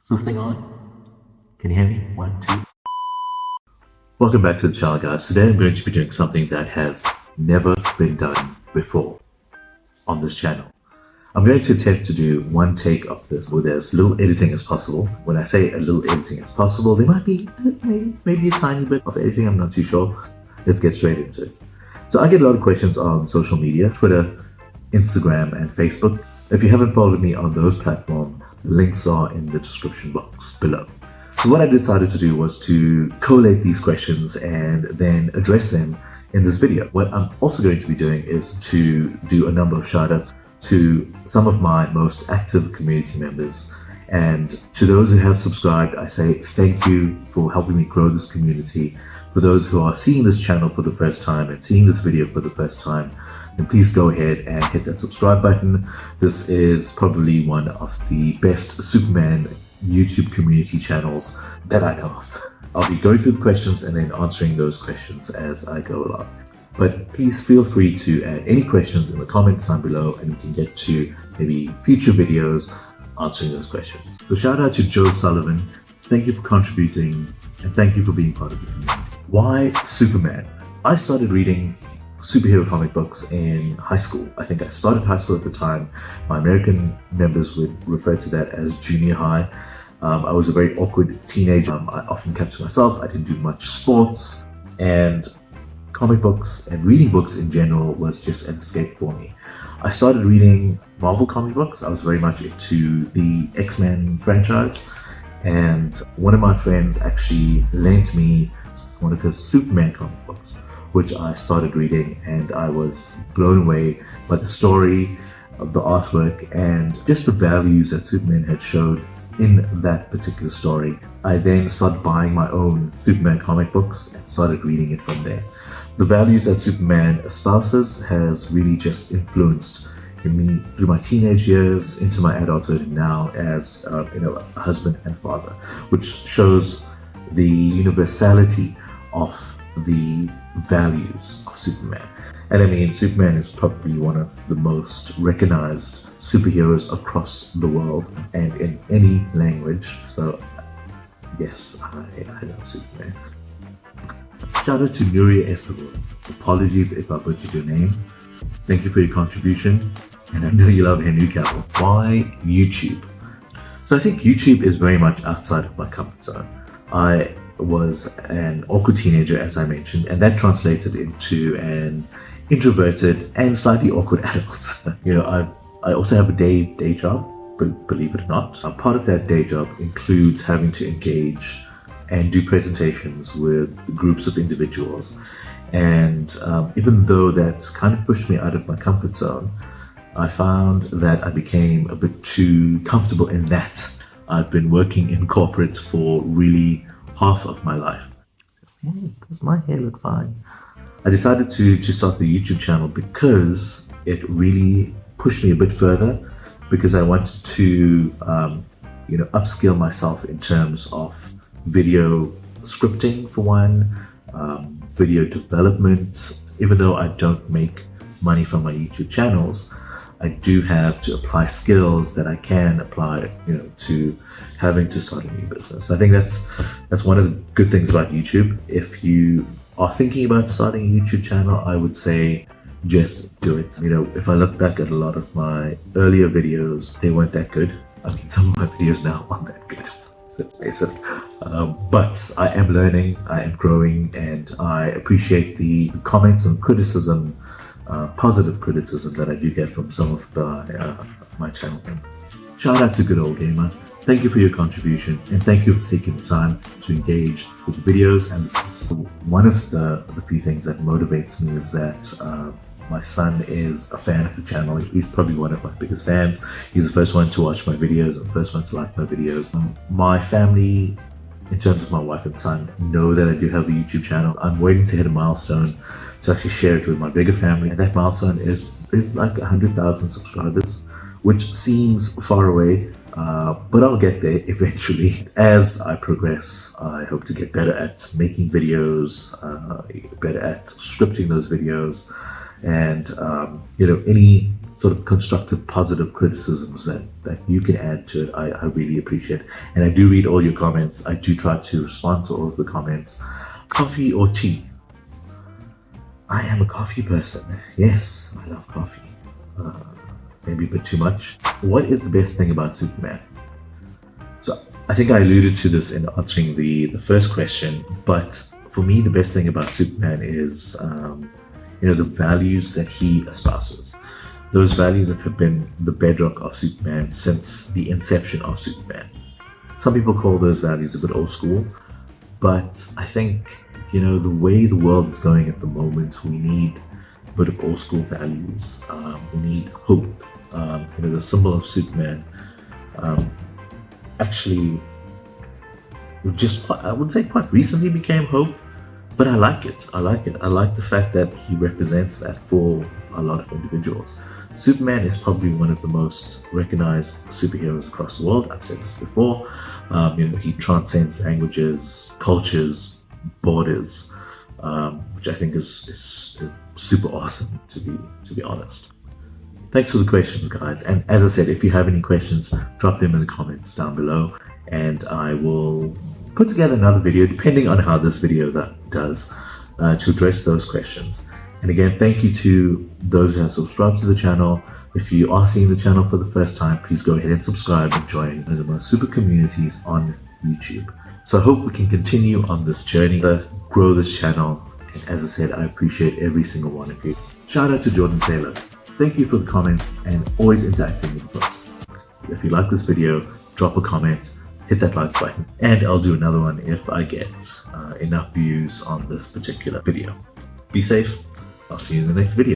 Is this thing on? Can you hear me? One, two. Welcome back to the channel, guys. Today I'm going to be doing something that has never been done before on this channel. I'm going to attempt to do one take of this with as little editing as possible. When I say a little editing as possible, there might be maybe a tiny bit of editing, I'm not too sure. Let's get straight into it. So I get a lot of questions on social media, Twitter, Instagram, and Facebook. If you haven't followed me on those platforms, the links are in the description box below. So what I decided to do was to collate these questions and then address them in this video. What I'm also going to be doing is to do a number of shout-outs to some of my most active community members. And to those who have subscribed, I say thank you for helping me grow this community. For those who are seeing this channel for the first time and seeing this video for the first time, then please go ahead and hit that subscribe button. This is probably one of the best Superman YouTube community channels that I know of. I'll be going through the questions and then answering those questions as I go along. But please feel free to add any questions in the comments down below and we can get to maybe future videos answering those questions. So shout out to Joe Sullivan. Thank you for contributing and thank you for being part of the community. Why Superman? I started reading superhero comic books in high school. I think I started high school at the time. My American members would refer to that as junior high. I was a very awkward teenager. I often kept to myself. I didn't do much sports, and comic books and reading books in general was just an escape for me. I started reading Marvel comic books. I was very much into the X-Men franchise, and one of my friends actually lent me one of his Superman comic books, which I started reading, and I was blown away by the story, the artwork, and just the values that Superman had showed in that particular story. I then started buying my own Superman comic books and started reading it from there. The values that Superman espouses has really just influenced me through my teenage years into my adulthood, and now as a husband and father, which shows the universality of the values of Superman. And I mean, Superman is probably one of the most recognized superheroes across the world and in any language. So yes, I love Superman. Shout out to Nuria Esteban. Apologies if I butchered your name. Thank you for your contribution. And I know you love Henry Cavill. Why YouTube? So I think YouTube is very much outside of my comfort zone. I was an awkward teenager, as I mentioned, and that translated into an introverted and slightly awkward adult. I also have a day job, believe it or not. Part of that day job includes having to engage and do presentations with groups of individuals. And even though that's kind of pushed me out of my comfort zone, I found that I became a bit too comfortable in that. I've been working in corporate for really half of my life. Does my hair look fine? I decided to start the YouTube channel because it really pushed me a bit further, because I wanted to upskill myself in terms of video scripting for one, video development. Even though I don't make money from my YouTube channels, I do have to apply skills that I can apply, to having to start a new business. I think that's one of the good things about YouTube. If you are thinking about starting a YouTube channel, I would say just do it. If I look back at a lot of my earlier videos, they weren't that good. I mean, some of my videos now aren't that good. Let's face it. But I am learning, I am growing, and I appreciate the comments and criticism, positive criticism that I do get from some of my channel members. Shout out to Good Old Gamer. Thank you for your contribution, and thank you for taking the time to engage with the videos and the posts. One of the few things that motivates me is that my son is a fan of the channel. He's probably one of my biggest fans. He's the first one to watch my videos and the first one to like my videos. My family, in terms of my wife and son, know that I do have a YouTube channel. I'm waiting to hit a milestone to actually share it with my bigger family. And that milestone is like 100,000 subscribers, which seems far away, but I'll get there eventually. As I progress, I hope to get better at making videos, better at scripting those videos, and any sort of constructive, positive criticisms that you can add to it, I really appreciate. And I do read all your comments. I do try to respond to all of the comments. Coffee or tea? I am a coffee person. Yes, I love coffee. Maybe a bit too much. What is the best thing about Superman? So I think I alluded to this in answering the first question, but for me, the best thing about Superman is, the values that he espouses. Those values have been the bedrock of Superman since the inception of Superman. Some people call those values a bit old school, but I think, the way the world is going at the moment, we need a bit of old school values. We need hope. The symbol of Superman actually I would say quite recently became hope, but I like it. I like the fact that he represents that for a lot of individuals. Superman is probably one of the most recognized superheroes across the world. I've said this before. He transcends languages, cultures, borders, which I think is super awesome, to be honest. Thanks for the questions, guys. And as I said, if you have any questions, drop them in the comments down below, and I will put together another video, depending on how this video does, to address those questions. And again, thank you to those who have subscribed to the channel. If you are seeing the channel for the first time, please go ahead and subscribe and join one of the most super communities on YouTube. So I hope we can continue on this journey to grow this channel. And as I said, I appreciate every single one of you. Shout out to Jordan Taylor. Thank you for the comments and always interacting with the posts. If you like this video, drop a comment, hit that like button, and I'll do another one if I get enough views on this particular video. Be safe. I'll see you in the next video.